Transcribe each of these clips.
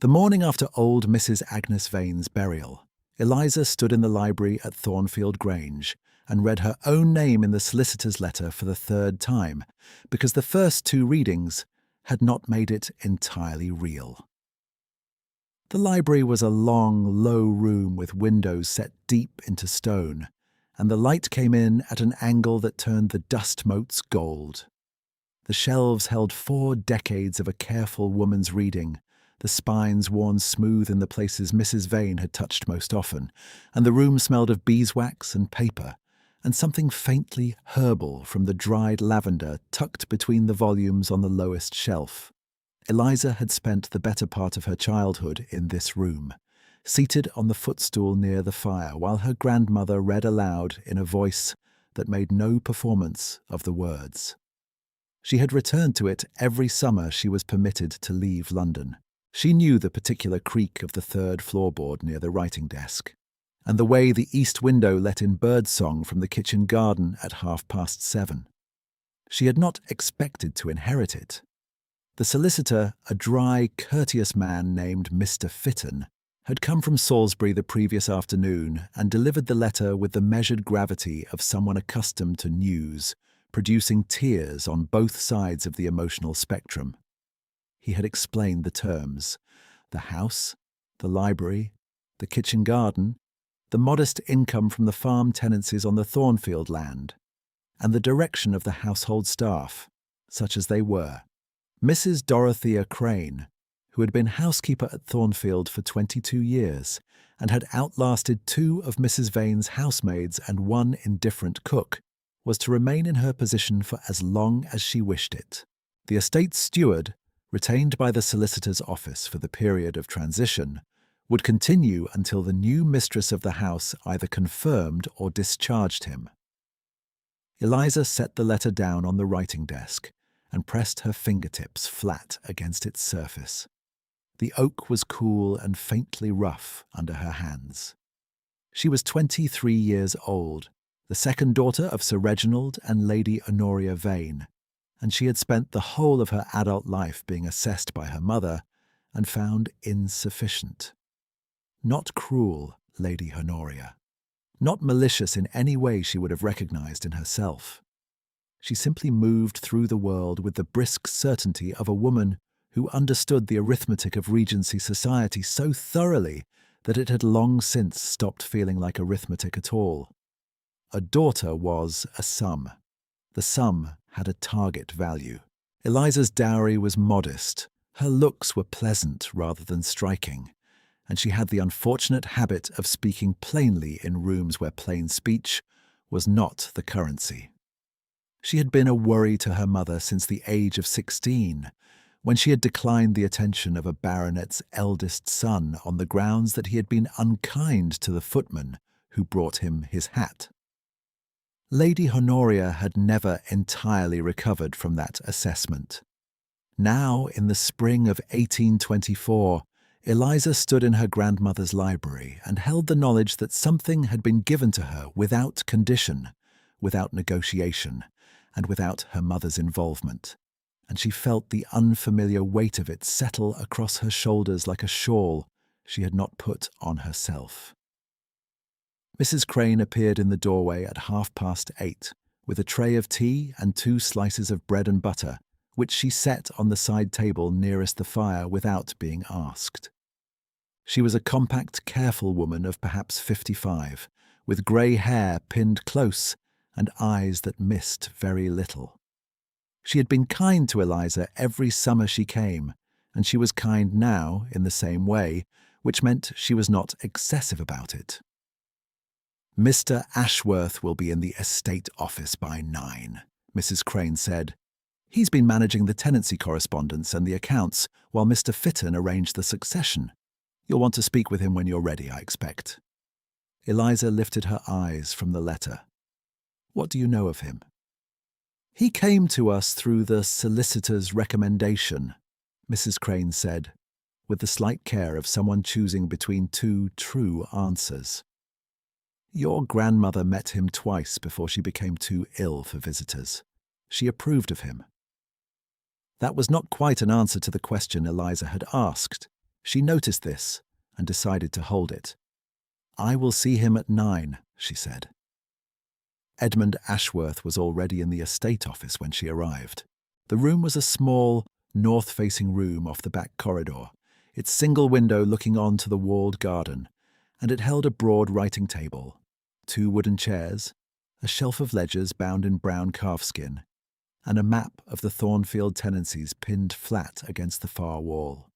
The morning after old Mrs. Agnes Vane's burial, Eliza stood in the library at Thornfield Grange and read her own name in the solicitor's letter for the third time, because the first two readings had not made it entirely real. The library was a long, low room with windows set deep into stone, and the light came in at an angle that turned the dust motes gold. The shelves held 4 decades of a careful woman's reading, the spines worn smooth in the places Mrs. Vane had touched most often, and the room smelled of beeswax and paper, and something faintly herbal from the dried lavender tucked between the volumes on the lowest shelf. Eliza had spent the better part of her childhood in this room, seated on the footstool near the fire while her grandmother read aloud in a voice that made no performance of the words. She had returned to it every summer she was permitted to leave London. She knew the particular creak of the third floorboard near the writing desk, and the way the east window let in birdsong from the kitchen garden at 7:30. She had not expected to inherit it. The solicitor, a dry, courteous man named Mr. Fitton, had come from Salisbury the previous afternoon and delivered the letter with the measured gravity of someone accustomed to news, producing tears on both sides of the emotional spectrum. He had explained the terms: the house, the library, the kitchen garden, the modest income from the farm tenancies on the Thornfield land, and the direction of the household staff, such as they were. Mrs. Dorothea Crane, who had been housekeeper at Thornfield for 22 years and had outlasted 2 of Mrs. Vane's housemaids and 1 indifferent cook, was to remain in her position for as long as she wished it. The estate steward, retained by the solicitor's office for the period of transition, would continue until the new mistress of the house either confirmed or discharged him. Eliza set the letter down on the writing desk and pressed her fingertips flat against its surface. The oak was cool and faintly rough under her hands. She was 23 years old, the second daughter of Sir Reginald and Lady Honoria Vane, and she had spent the whole of her adult life being assessed by her mother and found insufficient. Not cruel, Lady Honoria. Not malicious in any way she would have recognized in herself. She simply moved through the world with the brisk certainty of a woman who understood the arithmetic of Regency society so thoroughly that it had long since stopped feeling like arithmetic at all. A daughter was a sum. The sum had a target value. Eliza's dowry was modest. Her looks were pleasant rather than striking, and she had the unfortunate habit of speaking plainly in rooms where plain speech was not the currency. She had been a worry to her mother since the age of 16, when she had declined the attention of a baronet's eldest son on the grounds that he had been unkind to the footman who brought him his hat. Lady Honoria had never entirely recovered from that assessment. Now, in the spring of 1824, Eliza stood in her grandmother's library and held the knowledge that something had been given to her without condition, without negotiation, and without her mother's involvement, and she felt the unfamiliar weight of it settle across her shoulders like a shawl she had not put on herself. Mrs. Crane appeared in the doorway at 8:30, with a tray of tea and 2 slices of bread and butter, which she set on the side table nearest the fire without being asked. She was a compact, careful woman of perhaps 55, with grey hair pinned close and eyes that missed very little. She had been kind to Eliza every summer she came, and she was kind now in the same way, which meant she was not excessive about it. "Mr. Ashworth will be in the estate office by 9, Mrs. Crane said. "He's been managing the tenancy correspondence and the accounts while Mr. Fitton arranged the succession. You'll want to speak with him when you're ready, I expect." Eliza lifted her eyes from the letter. "What do you know of him?" "He came to us through the solicitor's recommendation," Mrs. Crane said, with the slight care of someone choosing between 2 true answers. "Your grandmother met him twice before she became too ill for visitors. She approved of him." That was not quite an answer to the question Eliza had asked. She noticed this and decided to hold it. "I will see him at 9, she said. Edmund Ashworth was already in the estate office when she arrived. The room was a small, north-facing room off the back corridor, its single window looking on to the walled garden, and it held a broad writing table, 2 wooden chairs, a shelf of ledgers bound in brown calfskin, and a map of the Thornfield tenancies pinned flat against the far wall.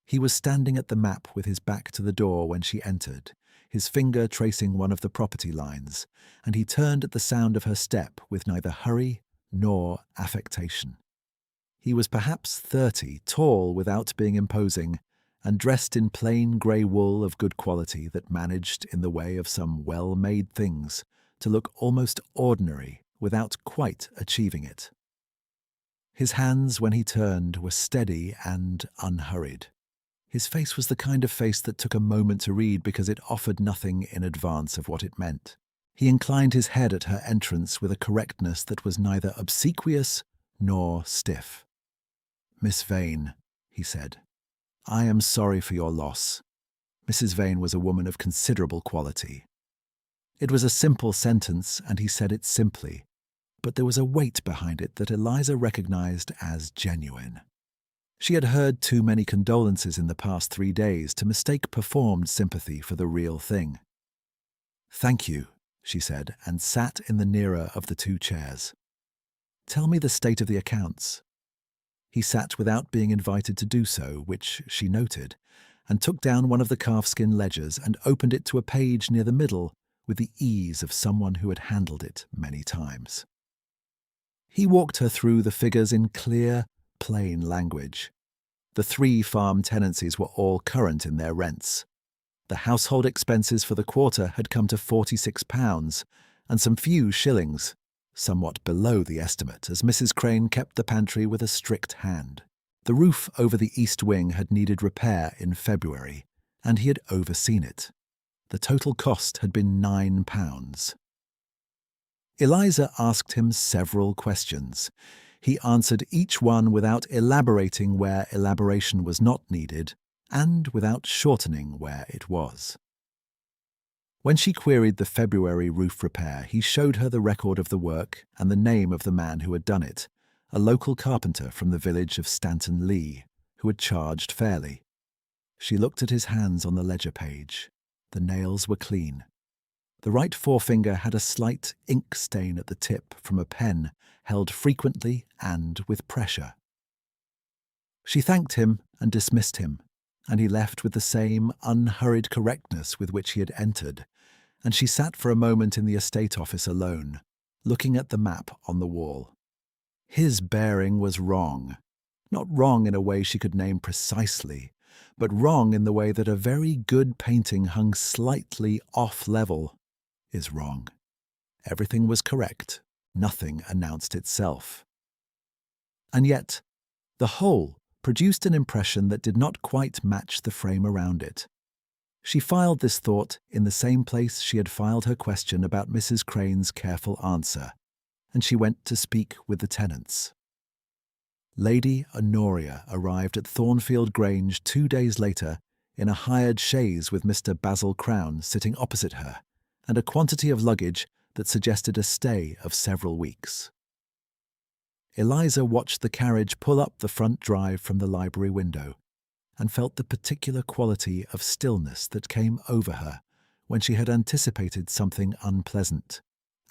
He was standing at the map with his back to the door when she entered, his finger tracing one of the property lines, and he turned at the sound of her step with neither hurry nor affectation. He was perhaps 30, tall without being imposing, and dressed in plain grey wool of good quality that managed, in the way of some well-made things, to look almost ordinary without quite achieving it. His hands, when he turned, were steady and unhurried. His face was the kind of face that took a moment to read because it offered nothing in advance of what it meant. He inclined his head at her entrance with a correctness that was neither obsequious nor stiff. "Miss Vane," he said, "I am sorry for your loss." Mrs. Vane was a woman of considerable quality. It was a simple sentence, and he said it simply, but there was a weight behind it that Eliza recognized as genuine. She had heard too many condolences in the past 3 days to mistake performed sympathy for the real thing. "Thank you," she said, and sat in the nearer of the 2 chairs. "Tell me the state of the accounts." He sat without being invited to do so, which she noted, and took down one of the calfskin ledgers and opened it to a page near the middle with the ease of someone who had handled it many times. He walked her through the figures in clear, plain language. The 3 farm tenancies were all current in their rents. The household expenses for the quarter had come to £46, and some few shillings, somewhat below the estimate, as Mrs. Crane kept the pantry with a strict hand. The roof over the east wing had needed repair in February, and he had overseen it. The total cost had been £9. Eliza asked him several questions. He answered each one without elaborating where elaboration was not needed, and without shortening where it was. When she queried the February roof repair, he showed her the record of the work and the name of the man who had done it, a local carpenter from the village of Stanton Lee, who had charged fairly. She looked at his hands on the ledger page. The nails were clean. The right forefinger had a slight ink stain at the tip from a pen held frequently and with pressure. She thanked him and dismissed him, and he left with the same unhurried correctness with which he had entered, and she sat for a moment in the estate office alone, looking at the map on the wall. His bearing was wrong. Not wrong in a way she could name precisely, but wrong in the way that a very good painting hung slightly off-level is wrong. Everything was correct. Nothing announced itself. And yet, the whole produced an impression that did not quite match the frame around it. She filed this thought in the same place she had filed her question about Mrs. Crane's careful answer, and she went to speak with the tenants. Lady Honoria arrived at Thornfield Grange 2 days later in a hired chaise with Mr. Basil Crown sitting opposite her, and a quantity of luggage that suggested a stay of several weeks. Eliza watched the carriage pull up the front drive from the library window, and felt the particular quality of stillness that came over her when she had anticipated something unpleasant,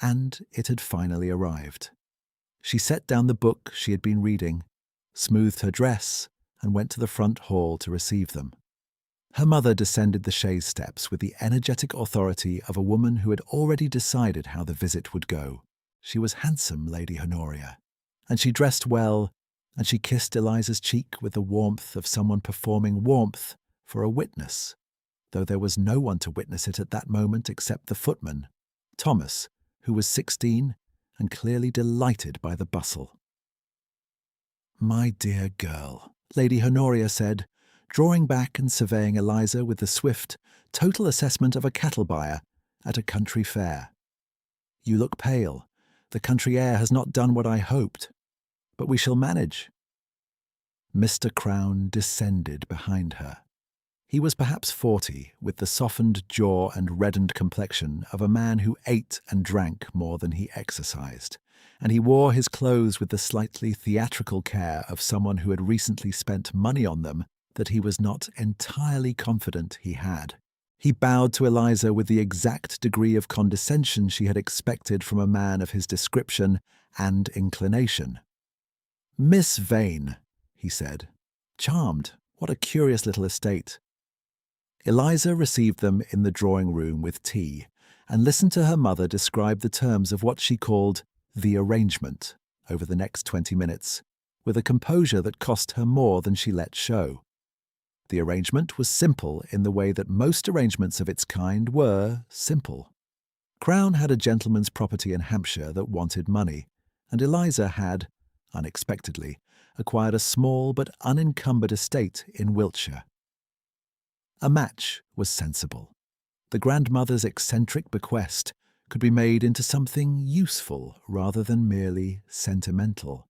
and it had finally arrived. She set down the book she had been reading, smoothed her dress, and went to the front hall to receive them. Her mother descended the chaise steps with the energetic authority of a woman who had already decided how the visit would go. She was handsome, Lady Honoria, and she dressed well, and she kissed Eliza's cheek with the warmth of someone performing warmth for a witness, though there was no one to witness it at that moment except the footman, Thomas, who was 16 and clearly delighted by the bustle. "My dear girl," Lady Honoria said, drawing back and surveying Eliza with the swift, total assessment of a cattle buyer at a country fair. "You look pale. The country air has not done what I hoped, but we shall manage." Mr. Crown descended behind her. He was perhaps 40, with the softened jaw and reddened complexion of a man who ate and drank more than he exercised, and he wore his clothes with the slightly theatrical care of someone who had recently spent money on them that he was not entirely confident he had. He bowed to Eliza with the exact degree of condescension she had expected from a man of his description and inclination. "Miss Vane," he said. "Charmed. What a curious little estate." Eliza received them in the drawing-room with tea and listened to her mother describe the terms of what she called the arrangement over the next 20 minutes, with a composure that cost her more than she let show. The arrangement was simple in the way that most arrangements of its kind were simple. Crown had a gentleman's property in Hampshire that wanted money, and Eliza had, unexpectedly, acquired a small but unencumbered estate in Wiltshire. A match was sensible. The grandmother's eccentric bequest could be made into something useful rather than merely sentimental.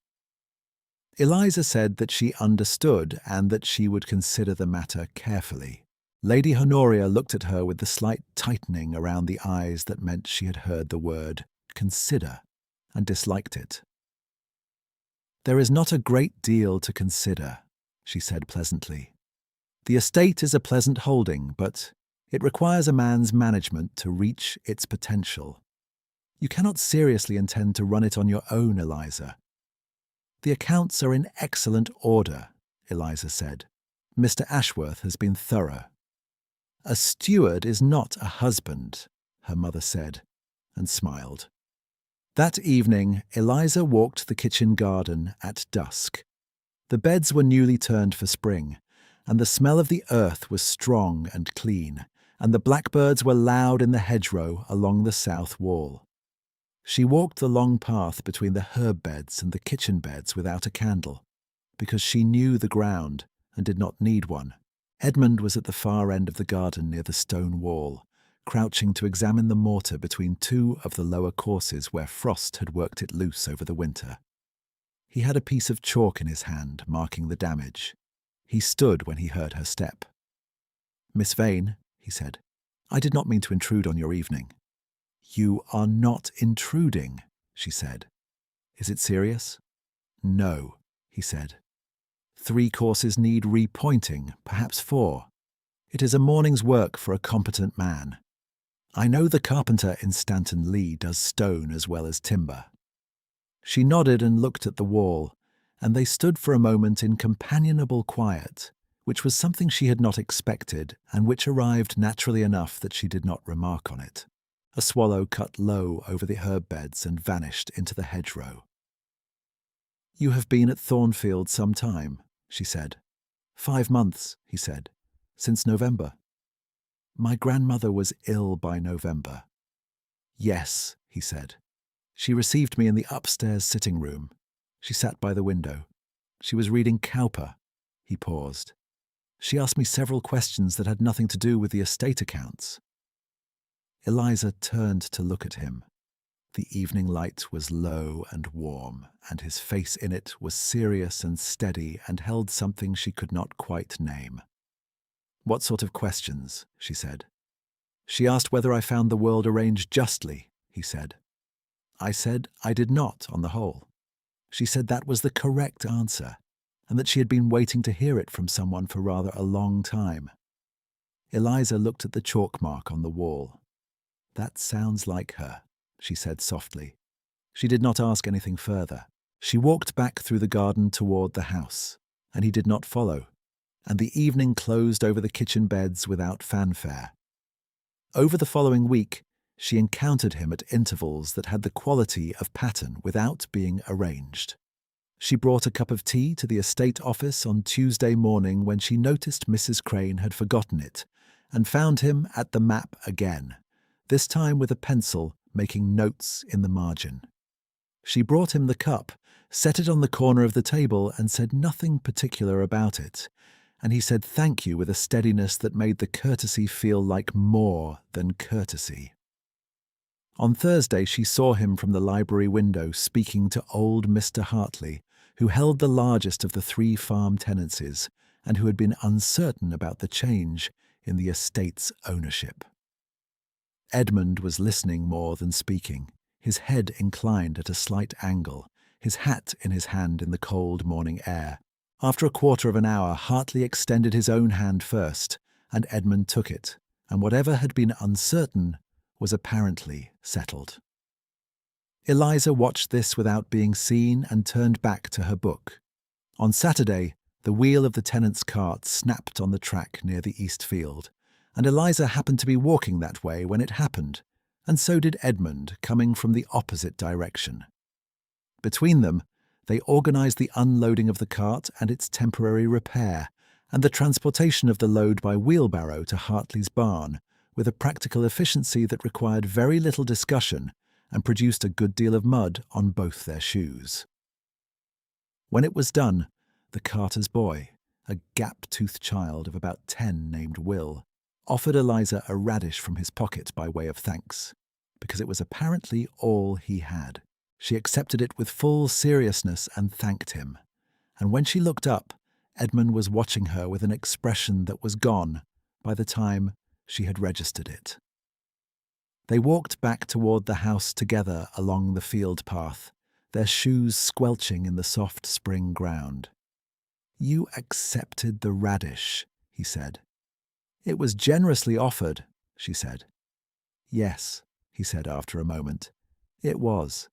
Eliza said that she understood and that she would consider the matter carefully. Lady Honoria looked at her with the slight tightening around the eyes that meant she had heard the word consider and disliked it. "There is not a great deal to consider," she said pleasantly. "The estate is a pleasant holding, but it requires a man's management to reach its potential. You cannot seriously intend to run it on your own, Eliza." "The accounts are in excellent order," Eliza said. "Mr. Ashworth has been thorough." "A steward is not a husband," her mother said, and smiled. That evening, Eliza walked the kitchen garden at dusk. The beds were newly turned for spring, and the smell of the earth was strong and clean, and the blackbirds were loud in the hedgerow along the south wall. She walked the long path between the herb beds and the kitchen beds without a candle, because she knew the ground and did not need one. Edmund was at the far end of the garden near the stone wall, crouching to examine the mortar between two of the lower courses where frost had worked it loose over the winter. He had a piece of chalk in his hand, marking the damage. He stood when he heard her step. "Miss Vane," he said, "I did not mean to intrude on your evening." "You are not intruding," she said. "Is it serious?" "No," he said. 3 courses need repointing, perhaps 4. It is a morning's work for a competent man. I know the carpenter in Stanton Lee does stone as well as timber." She nodded and looked at the wall, and they stood for a moment in companionable quiet, which was something she had not expected and which arrived naturally enough that she did not remark on it. A swallow cut low over the herb beds and vanished into the hedgerow. "You have been at Thornfield some time," she said. 5 months, he said, "since November." "My grandmother was ill by November." "Yes," he said. "She received me in the upstairs sitting room. She sat by the window. She was reading Cowper." He paused. "She asked me several questions that had nothing to do with the estate accounts." Eliza turned to look at him. The evening light was low and warm, and his face in it was serious and steady and held something she could not quite name. "What sort of questions?" she said. "She asked whether I found the world arranged justly," he said. I said I did not, on the whole. She said that was the correct answer, and that she had been waiting to hear it from someone for rather a long time. Eliza looked at the chalk mark on the wall. "That sounds like her," she said softly. She did not ask anything further. She walked back through the garden toward the house, and he did not follow, and the evening closed over the kitchen beds without fanfare. Over the following week, she encountered him at intervals that had the quality of pattern without being arranged. She brought a cup of tea to the estate office on Tuesday morning when she noticed Mrs. Crane had forgotten it, and found him at the map again, this time with a pencil making notes in the margin. She brought him the cup, set it on the corner of the table, and said nothing particular about it, and he said thank you with a steadiness that made the courtesy feel like more than courtesy. On Thursday she saw him from the library window speaking to old Mr. Hartley, who held the largest of the 3 farm tenancies, and who had been uncertain about the change in the estate's ownership. Edmund was listening more than speaking, his head inclined at a slight angle, his hat in his hand in the cold morning air. After a quarter of an hour, Hartley extended his own hand first, and Edmund took it, and whatever had been uncertain was apparently settled. Eliza watched this without being seen and turned back to her book. On Saturday, the wheel of the tenant's cart snapped on the track near the east field, and Eliza happened to be walking that way when it happened, and so did Edmund, coming from the opposite direction. Between them, they organized the unloading of the cart and its temporary repair, and the transportation of the load by wheelbarrow to Hartley's barn, with a practical efficiency that required very little discussion and produced a good deal of mud on both their shoes. When it was done, the carter's boy, a gap-toothed child of about 10 named Will, offered Eliza a radish from his pocket by way of thanks, because it was apparently all he had. She accepted it with full seriousness and thanked him, and when she looked up, Edmund was watching her with an expression that was gone by the time she had registered it. They walked back toward the house together along the field path, their shoes squelching in the soft spring ground. "You accepted the radish," he said. "It was generously offered," she said. "Yes," he said after a moment. "It was."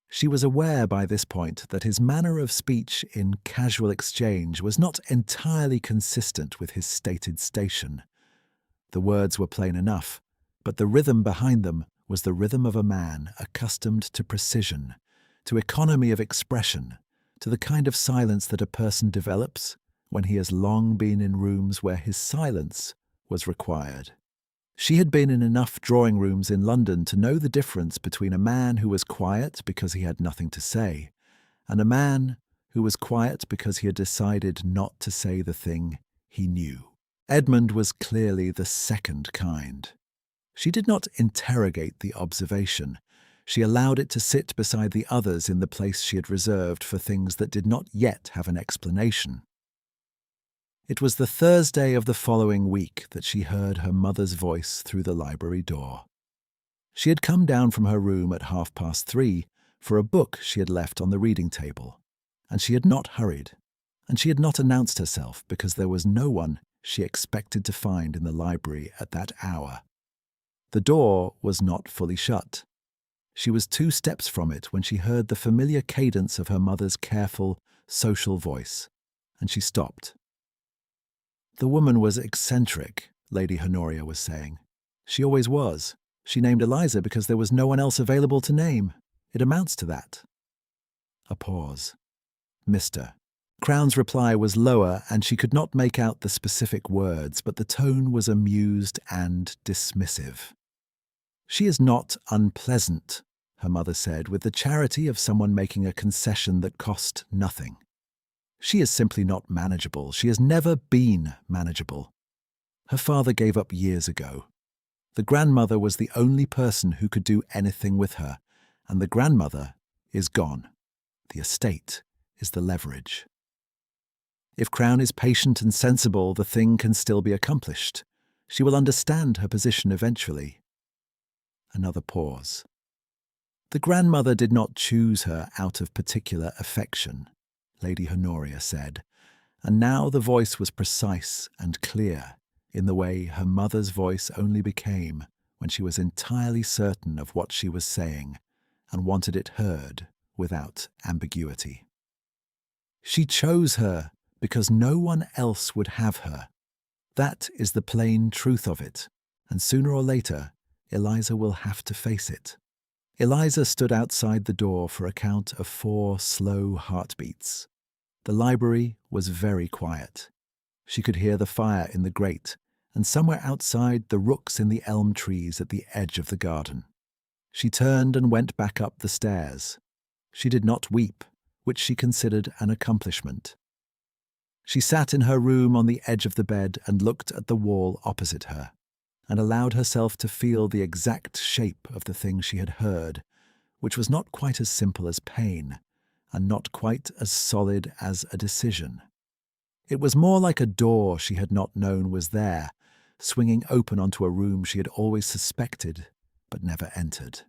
She was aware by this point that his manner of speech in casual exchange was not entirely consistent with his stated station. The words were plain enough, but the rhythm behind them was the rhythm of a man accustomed to precision, to economy of expression, to the kind of silence that a person develops when he has long been in rooms where his silence was required. She had been in enough drawing rooms in London to know the difference between a man who was quiet because he had nothing to say, and a man who was quiet because he had decided not to say the thing he knew. Edmund was clearly the second kind. She did not interrogate the observation. She allowed it to sit beside the others in the place she had reserved for things that did not yet have an explanation. It was the Thursday of the following week that she heard her mother's voice through the library door. She had come down from her room at 3:30 for a book she had left on the reading table, and she had not hurried, and she had not announced herself because there was no one she expected to find in the library at that hour. The door was not fully shut. She was 2 steps from it when she heard the familiar cadence of her mother's careful, social voice, and she stopped. "The woman was eccentric," Lady Honoria was saying. "She always was. She named Eliza because there was no one else available to name. It amounts to that." A pause. "Mr." Crown's reply was lower, and she could not make out the specific words, but the tone was amused and dismissive. "She is not unpleasant," her mother said, with the charity of someone making a concession that cost nothing. "She is simply not manageable. She has never been manageable. Her father gave up years ago. The grandmother was the only person who could do anything with her, and the grandmother is gone. The estate is the leverage. If Crown is patient and sensible, the thing can still be accomplished. She will understand her position eventually." Another pause. "The grandmother did not choose her out of particular affection," Lady Honoria said, and now the voice was precise and clear in the way her mother's voice only became when she was entirely certain of what she was saying and wanted it heard without ambiguity. "She chose her because no one else would have her. That is the plain truth of it, and sooner or later, Eliza will have to face it." Eliza stood outside the door for a count of 4 slow heartbeats. The library was very quiet. She could hear the fire in the grate, and somewhere outside the rooks in the elm trees at the edge of the garden. She turned and went back up the stairs. She did not weep, which she considered an accomplishment. She sat in her room on the edge of the bed and looked at the wall opposite her, and allowed herself to feel the exact shape of the thing she had heard, which was not quite as simple as pain, and not quite as solid as a decision. It was more like a door she had not known was there, swinging open onto a room she had always suspected but never entered.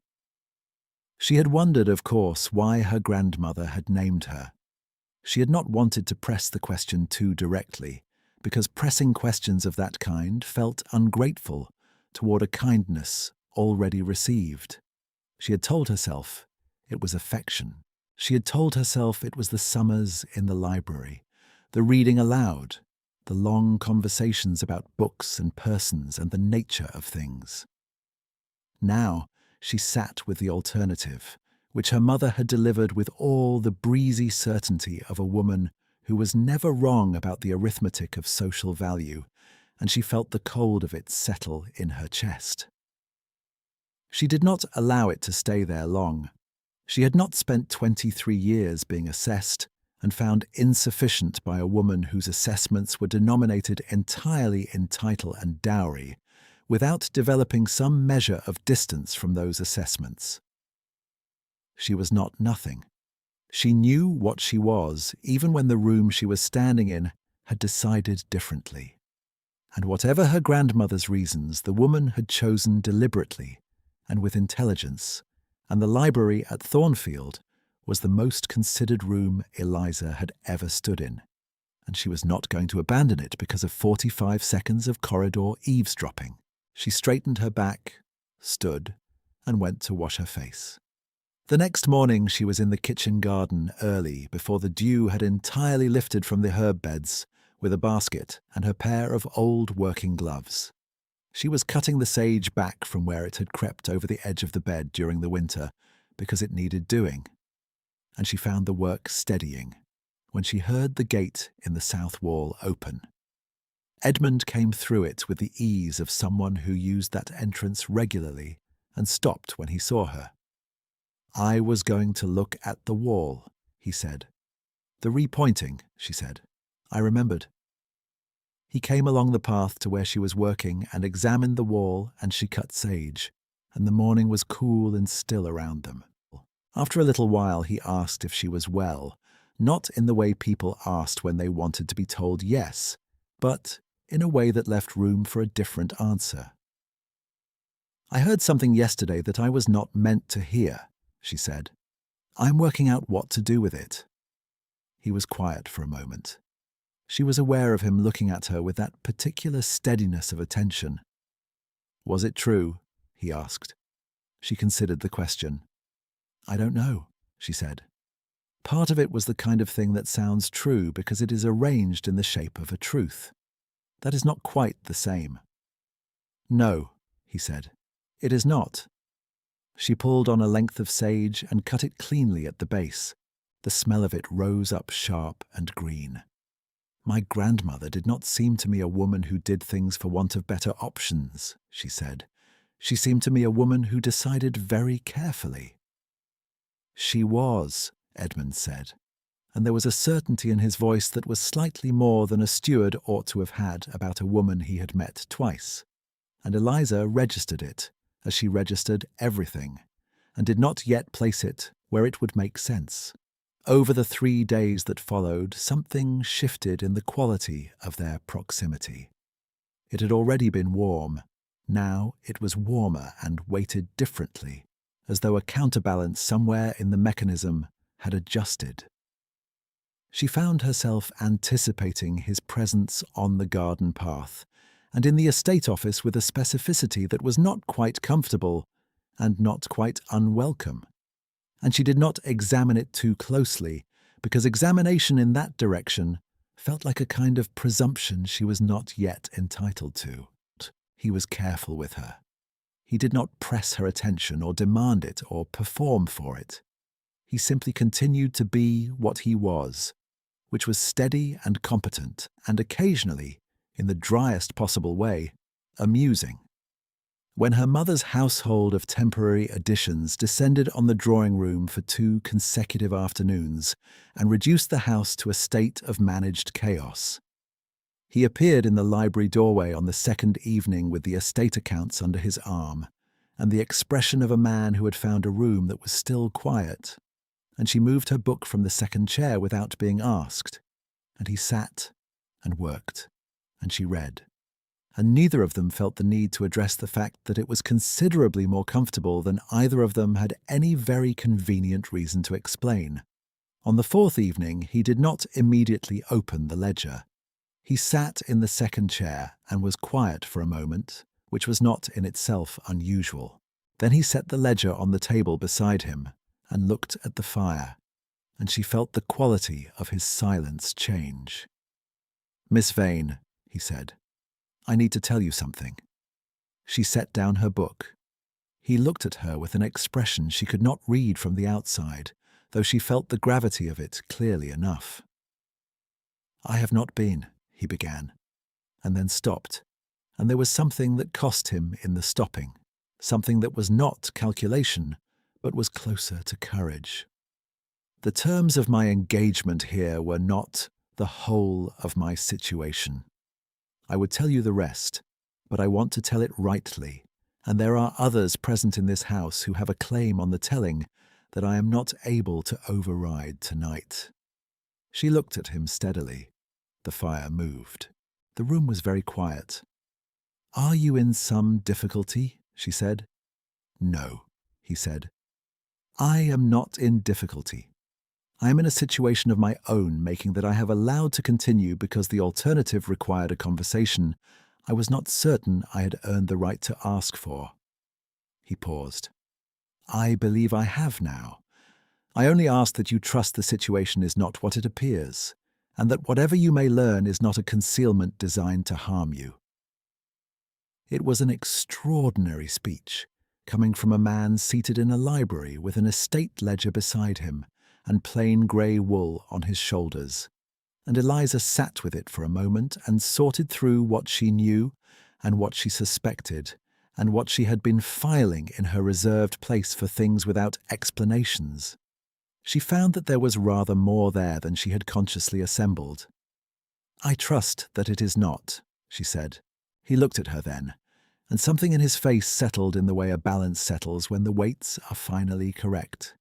She had wondered, of course, why her grandmother had named her. She had not wanted to press the question too directly, because pressing questions of that kind felt ungrateful toward a kindness already received. She had told herself it was affection. She had told herself it was the summers in the library, the reading aloud, the long conversations about books and persons and the nature of things. Now she sat with the alternative, which her mother had delivered with all the breezy certainty of a woman who was never wrong about the arithmetic of social value, and she felt the cold of it settle in her chest. She did not allow it to stay there long. She had not spent 23 years being assessed and found insufficient by a woman whose assessments were denominated entirely in title and dowry, without developing some measure of distance from those assessments. She was not nothing. She knew what she was, even when the room she was standing in had decided differently. And whatever her grandmother's reasons, the woman had chosen deliberately and with intelligence, and the library at Thornfield was the most considered room Eliza had ever stood in, and she was not going to abandon it because of 45 seconds of corridor eavesdropping. She straightened her back, stood, and went to wash her face. The next morning she was in the kitchen garden early, before the dew had entirely lifted from the herb beds, with a basket and her pair of old working gloves. She was cutting the sage back from where it had crept over the edge of the bed during the winter, because it needed doing. And she found the work steadying when she heard the gate in the south wall open. Edmund came through it with the ease of someone who used that entrance regularly and stopped when he saw her. "I was going to look at the wall," he said. "The repointing," she said. "I remembered." He came along the path to where she was working and examined the wall, and she cut sage, and the morning was cool and still around them. After a little while he asked if she was well, not in the way people asked when they wanted to be told yes, but in a way that left room for a different answer. "I heard something yesterday that I was not meant to hear," she said. "I'm working out what to do with it." He was quiet for a moment. She was aware of him looking at her with that particular steadiness of attention. "Was it true?" he asked. She considered the question. "I don't know," she said. "Part of it was the kind of thing that sounds true because it is arranged in the shape of a truth. That is not quite the same." "No," he said, "it is not." She pulled on a length of sage and cut it cleanly at the base. The smell of it rose up sharp and green. "My grandmother did not seem to me a woman who did things for want of better options," she said. "She seemed to me a woman who decided very carefully." "She was," Edmund said, and there was a certainty in his voice that was slightly more than a steward ought to have had about a woman he had met twice. And Eliza registered it, as she registered everything, and did not yet place it where it would make sense. Over the 3 days that followed, something shifted in the quality of their proximity. It had already been warm. Now it was warmer and weighted differently, as though a counterbalance somewhere in the mechanism had adjusted. She found herself anticipating his presence on the garden path, and in the estate office with a specificity that was not quite comfortable and not quite unwelcome. And she did not examine it too closely, because examination in that direction felt like a kind of presumption she was not yet entitled to. He was careful with her. He did not press her attention or demand it or perform for it. He simply continued to be what he was, which was steady and competent and occasionally, in the driest possible way, amusing. When her mother's household of temporary additions descended on the drawing room for 2 consecutive afternoons and reduced the house to a state of managed chaos, he appeared in the library doorway on the second evening with the estate accounts under his arm and the expression of a man who had found a room that was still quiet, and she moved her book from the second chair without being asked, and he sat and worked, and she read. And neither of them felt the need to address the fact that it was considerably more comfortable than either of them had any very convenient reason to explain. On the fourth evening, he did not immediately open the ledger. He sat in the second chair and was quiet for a moment, which was not in itself unusual. Then he set the ledger on the table beside him and looked at the fire, and she felt the quality of his silence change. "Miss Vane," he said, "I need to tell you something." She set down her book. He looked at her with an expression she could not read from the outside, though she felt the gravity of it clearly enough. "I have not been," he began, and then stopped, and there was something that cost him in the stopping, something that was not calculation, but was closer to courage. "The terms of my engagement here were not the whole of my situation. I would tell you the rest, but I want to tell it rightly, and there are others present in this house who have a claim on the telling that I am not able to override tonight." She looked at him steadily. The fire moved. The room was very quiet. "Are you in some difficulty?" she said. "No," he said. "I am not in difficulty. I am in a situation of my own making that I have allowed to continue because the alternative required a conversation I was not certain I had earned the right to ask for." He paused. "I believe I have now. I only ask that you trust the situation is not what it appears, and that whatever you may learn is not a concealment designed to harm you." It was an extraordinary speech, coming from a man seated in a library with an estate ledger beside him and plain grey wool on his shoulders, and Eliza sat with it for a moment and sorted through what she knew and what she suspected and what she had been filing in her reserved place for things without explanations. She found that there was rather more there than she had consciously assembled. "I trust that it is not," she said. He looked at her then, and something in his face settled in the way a balance settles when the weights are finally correct.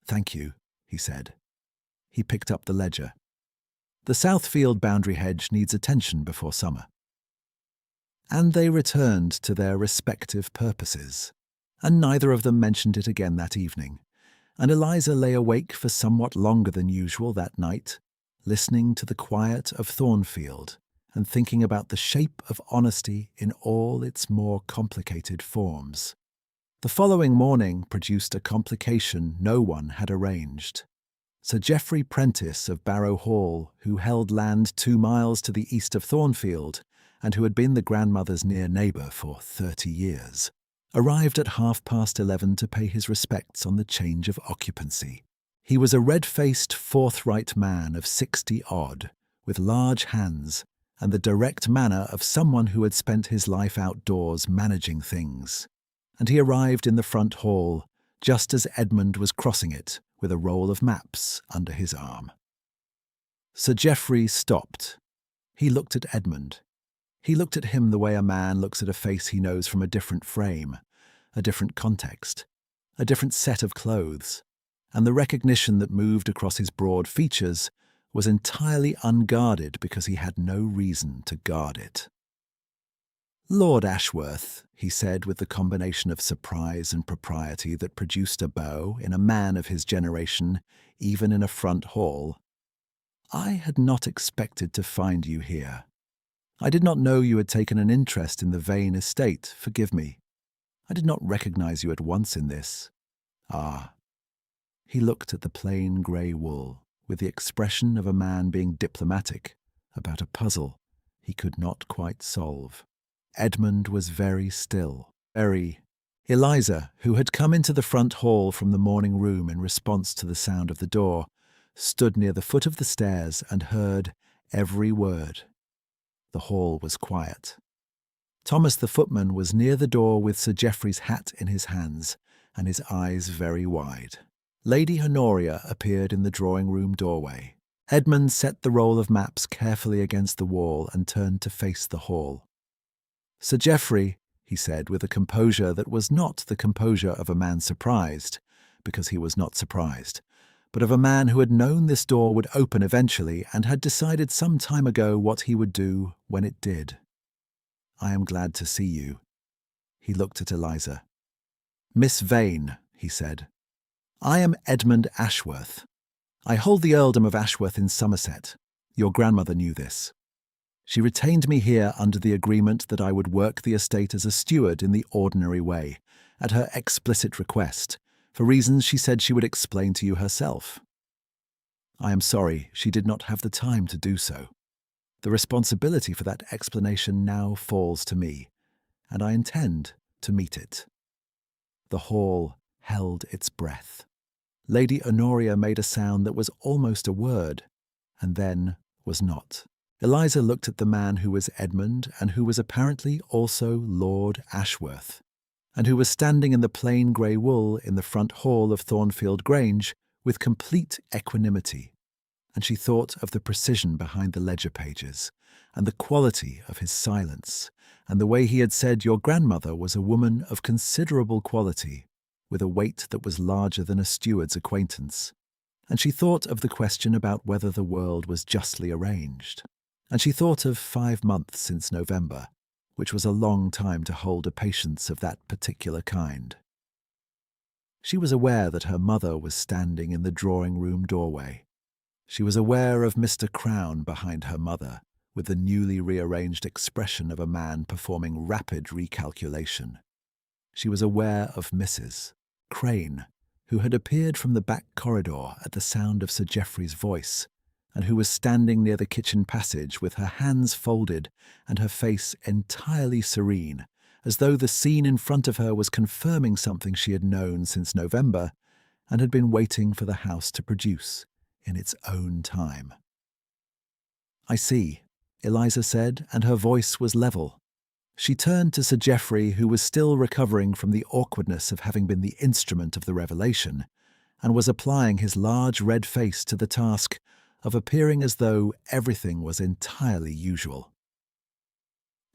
"Thank you," he said. He picked up the ledger. "The Southfield boundary hedge needs attention before summer." And they returned to their respective purposes, and neither of them mentioned it again that evening, and Eliza lay awake for somewhat longer than usual that night, listening to the quiet of Thornfield and thinking about the shape of honesty in all its more complicated forms. The following morning produced a complication no one had arranged. Sir Geoffrey Prentice of Barrow Hall, who held land 2 miles to the east of Thornfield, and who had been the grandmother's near neighbour for 30 years, arrived at 11:30 to pay his respects on the change of occupancy. He was a red-faced, forthright man of 60-odd, with large hands and the direct manner of someone who had spent his life outdoors managing things. And he arrived in the front hall just as Edmund was crossing it with a roll of maps under his arm. Sir Geoffrey stopped. He looked at Edmund. He looked at him the way a man looks at a face he knows from a different frame, a different context, a different set of clothes, and the recognition that moved across his broad features was entirely unguarded because he had no reason to guard it. "Lord Ashworth," he said with the combination of surprise and propriety that produced a bow in a man of his generation, even in a front hall, "I had not expected to find you here. I did not know you had taken an interest in the Vane estate, forgive me. I did not recognize you at once in this. Ah." He looked at the plain grey wool with the expression of a man being diplomatic about a puzzle he could not quite solve. Edmund was very still, very. Eliza, who had come into the front hall from the morning room in response to the sound of the door, stood near the foot of the stairs and heard every word. The hall was quiet. Thomas the footman was near the door with Sir Geoffrey's hat in his hands and his eyes very wide. Lady Honoria appeared in the drawing-room doorway. Edmund set the roll of maps carefully against the wall and turned to face the hall. "Sir Geoffrey," he said with a composure that was not the composure of a man surprised, because he was not surprised, but of a man who had known this door would open eventually and had decided some time ago what he would do when it did. "I am glad to see you." He looked at Eliza. "Miss Vane," he said, "I am Edmund Ashworth. I hold the earldom of Ashworth in Somerset. Your grandmother knew this. She retained me here under the agreement that I would work the estate as a steward in the ordinary way, at her explicit request, for reasons she said she would explain to you herself. I am sorry she did not have the time to do so. The responsibility for that explanation now falls to me, and I intend to meet it." The hall held its breath. Lady Honoria made a sound that was almost a word, and then was not. Eliza looked at the man who was Edmund and who was apparently also Lord Ashworth, and who was standing in the plain grey wool in the front hall of Thornfield Grange with complete equanimity, and she thought of the precision behind the ledger pages, and the quality of his silence, and the way he had said your grandmother was a woman of considerable quality, with a weight that was larger than a steward's acquaintance. And she thought of the question about whether the world was justly arranged. And she thought of 5 months since November, which was a long time to hold a patience of that particular kind. She was aware that her mother was standing in the drawing-room doorway. She was aware of Mr. Crown behind her mother, with the newly rearranged expression of a man performing rapid recalculation. She was aware of Mrs. Crane, who had appeared from the back corridor at the sound of Sir Geoffrey's voice, and who was standing near the kitchen passage with her hands folded and her face entirely serene, as though the scene in front of her was confirming something she had known since November and had been waiting for the house to produce in its own time. "I see," Eliza said, and her voice was level. She turned to Sir Geoffrey, who was still recovering from the awkwardness of having been the instrument of the revelation, and was applying his large red face to the task of appearing as though everything was entirely usual.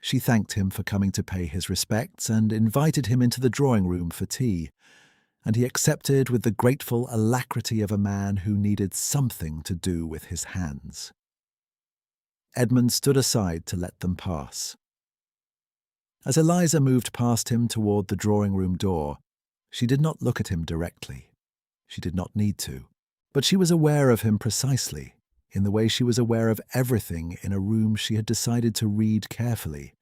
She thanked him for coming to pay his respects and invited him into the drawing-room for tea, and he accepted with the grateful alacrity of a man who needed something to do with his hands. Edmund stood aside to let them pass. As Eliza moved past him toward the drawing-room door, she did not look at him directly. She did not need to. But she was aware of him precisely, in the way she was aware of everything in a room she had decided to read carefully,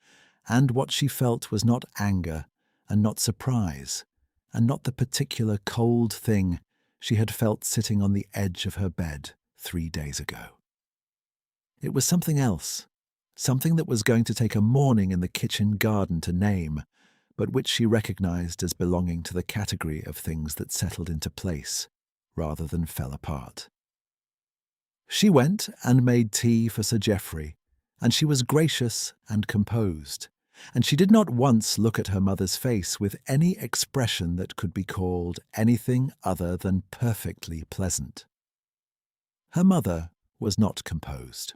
and what she felt was not anger and not surprise, and not the particular cold thing she had felt sitting on the edge of her bed 3 days ago. It was something else, something that was going to take a morning in the kitchen garden to name, but which she recognized as belonging to the category of things that settled into place rather than fell apart. She went and made tea for Sir Geoffrey, and she was gracious and composed, and she did not once look at her mother's face with any expression that could be called anything other than perfectly pleasant. Her mother was not composed.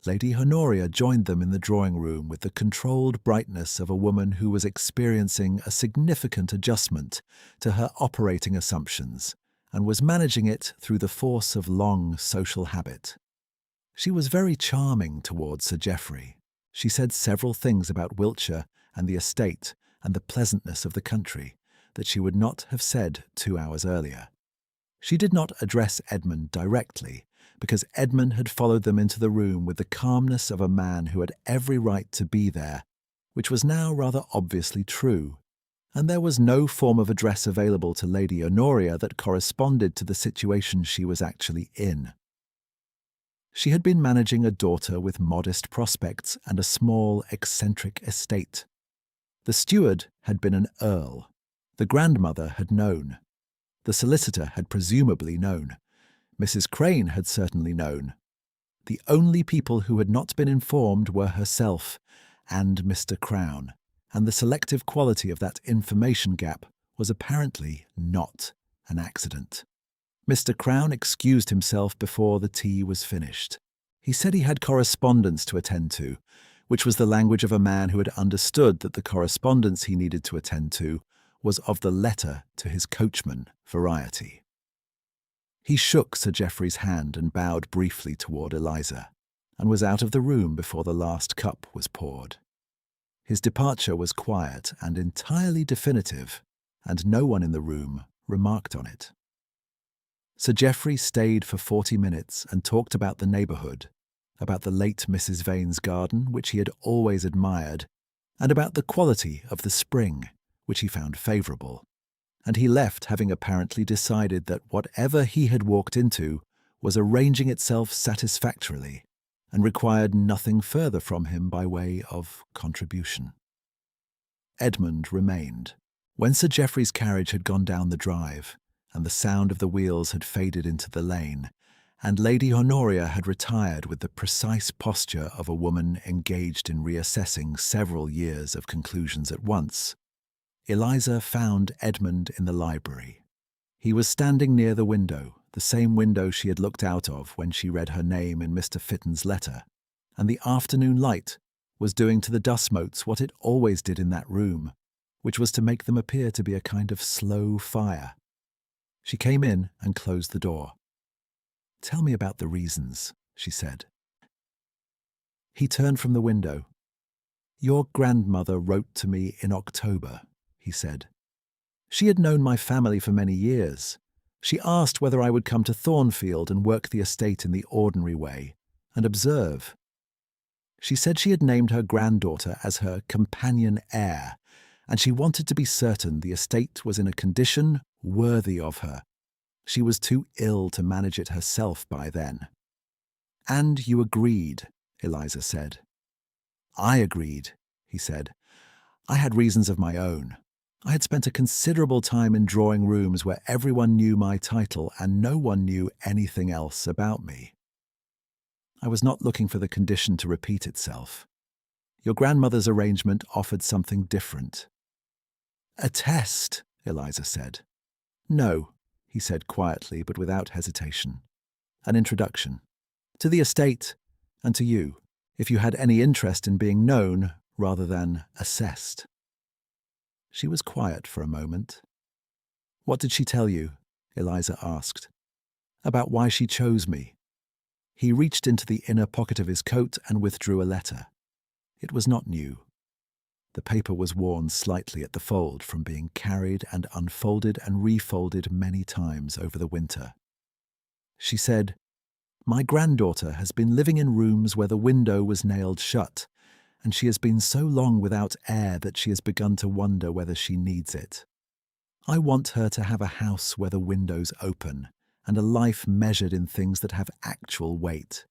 Lady Honoria joined them in the drawing-room with the controlled brightness of a woman who was experiencing a significant adjustment to her operating assumptions and was managing it through the force of long social habit. She was very charming towards Sir Geoffrey. She said several things about Wiltshire and the estate and the pleasantness of the country that she would not have said 2 hours earlier. She did not address Edmund directly, because Edmund had followed them into the room with the calmness of a man who had every right to be there, which was now rather obviously true, and there was no form of address available to Lady Honoria that corresponded to the situation she was actually in. She had been managing a daughter with modest prospects and a small, eccentric estate. The steward had been an earl. The grandmother had known. The solicitor had presumably known. Mrs. Crane had certainly known. The only people who had not been informed were herself and Mr. Crown, and the selective quality of that information gap was apparently not an accident. Mr. Crown excused himself before the tea was finished. He said he had correspondence to attend to, which was the language of a man who had understood that the correspondence he needed to attend to was of the letter to his coachman variety. He shook Sir Geoffrey's hand and bowed briefly toward Eliza, and was out of the room before the last cup was poured. His departure was quiet and entirely definitive, and no one in the room remarked on it. Sir Geoffrey stayed for 40 minutes and talked about the neighbourhood, about the late Mrs. Vane's garden, which he had always admired, and about the quality of the spring, which he found favourable. And he left having apparently decided that whatever he had walked into was arranging itself satisfactorily and required nothing further from him by way of contribution. Edmund remained. When Sir Geoffrey's carriage had gone down the drive, and the sound of the wheels had faded into the lane, and Lady Honoria had retired with the precise posture of a woman engaged in reassessing several years of conclusions at once, Eliza found Edmund in the library. He was standing near the window, the same window she had looked out of when she read her name in Mr. Fitton's letter, and the afternoon light was doing to the dust motes what it always did in that room, which was to make them appear to be a kind of slow fire. She came in and closed the door. "Tell me about the reasons," she said. He turned from the window. "Your grandmother wrote to me in October," he said. "She had known my family for many years. She asked whether I would come to Thornfield and work the estate in the ordinary way, and observe. She said she had named her granddaughter as her companion heir, and she wanted to be certain the estate was in a condition worthy of her. She was too ill to manage it herself by then." "And you agreed," Eliza said. "I agreed," he said. "I had reasons of my own. I had spent a considerable time in drawing rooms where everyone knew my title and no one knew anything else about me. I was not looking for the condition to repeat itself. Your grandmother's arrangement offered something different." "A test," Eliza said. "No," he said quietly but without hesitation. "An introduction. To the estate, and to you, if you had any interest in being known rather than assessed." She was quiet for a moment. "What did she tell you?" Eliza asked. "About why she chose me?" He reached into the inner pocket of his coat and withdrew a letter. It was not new. The paper was worn slightly at the fold from being carried and unfolded and refolded many times over the winter. She said, "My granddaughter has been living in rooms where the window was nailed shut, and she has been so long without air that she has begun to wonder whether she needs it. I want her to have a house where the windows open, and a life measured in things that have actual weight.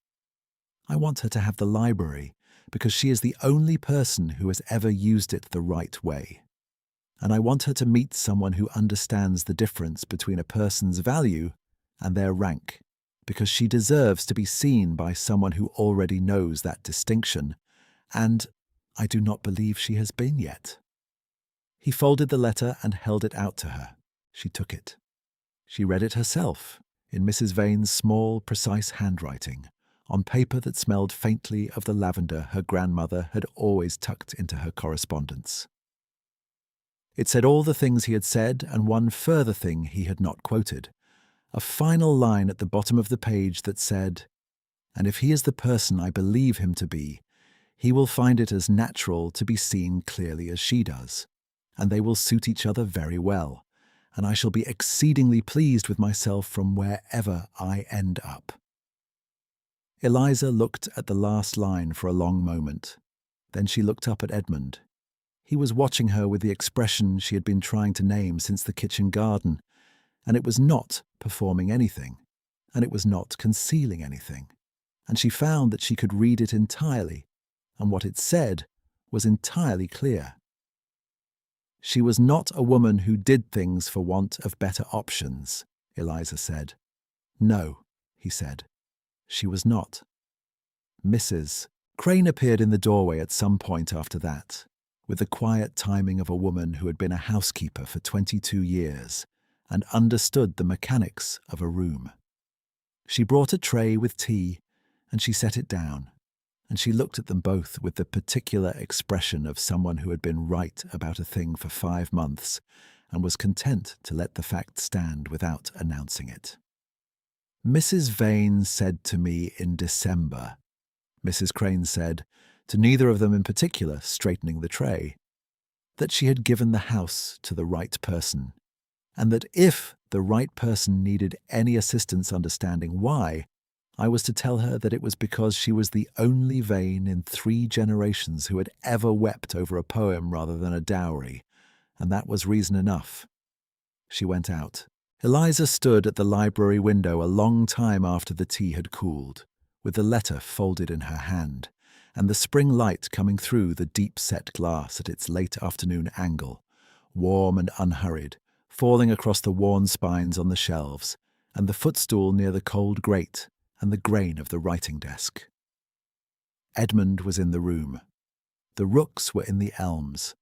I want her to have the library, because she is the only person who has ever used it the right way. And I want her to meet someone who understands the difference between a person's value and their rank, because she deserves to be seen by someone who already knows that distinction, and I do not believe she has been yet." He folded the letter and held it out to her. She took it. She read it herself, in Mrs. Vane's small, precise handwriting, on paper that smelled faintly of the lavender her grandmother had always tucked into her correspondence. It said all the things he had said and one further thing he had not quoted, a final line at the bottom of the page that said, "And if he is the person I believe him to be, he will find it as natural to be seen clearly as she does, and they will suit each other very well, and I shall be exceedingly pleased with myself from wherever I end up." Eliza looked at the last line for a long moment. Then she looked up at Edmund. He was watching her with the expression she had been trying to name since the kitchen garden, and it was not performing anything, and it was not concealing anything, and she found that she could read it entirely, and what it said was entirely clear. She was not a woman who did things for want of better options, Eliza said. No, he said. She was not. Mrs. Crane appeared in the doorway at some point after that, with the quiet timing of a woman who had been a housekeeper for 22 years and understood the mechanics of a room. She brought a tray with tea, and she set it down, and she looked at them both with the particular expression of someone who had been right about a thing for 5 months and was content to let the fact stand without announcing it. Mrs. Vane said to me in December, Mrs. Crane said, to neither of them in particular, straightening the tray, that she had given the house to the right person, and that if the right person needed any assistance understanding why, I was to tell her that it was because she was the only Vane in 3 generations who had ever wept over a poem rather than a dowry, and that was reason enough. She went out. Eliza stood at the library window a long time after the tea had cooled, with the letter folded in her hand, and the spring light coming through the deep-set glass at its late afternoon angle, warm and unhurried, falling across the worn spines on the shelves, and the footstool near the cold grate, and the grain of the writing desk. Edmund was in the room. The rooks were in the elms.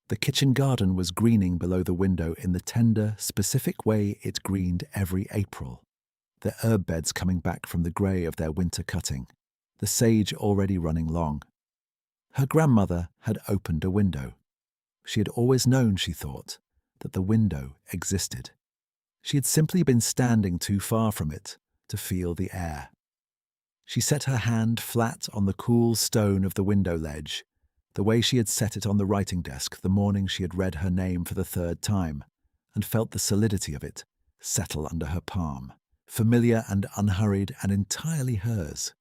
The kitchen garden was greening below the window in the tender, specific way it greened every April, the herb beds coming back from the grey of their winter cutting, the sage already running long. Her grandmother had opened a window. She had always known, she thought, that the window existed. She had simply been standing too far from it to feel the air. She set her hand flat on the cool stone of the window ledge, the way she had set it on the writing desk the morning she had read her name for the 3rd time, and felt the solidity of it settle under her palm, familiar and unhurried and entirely hers.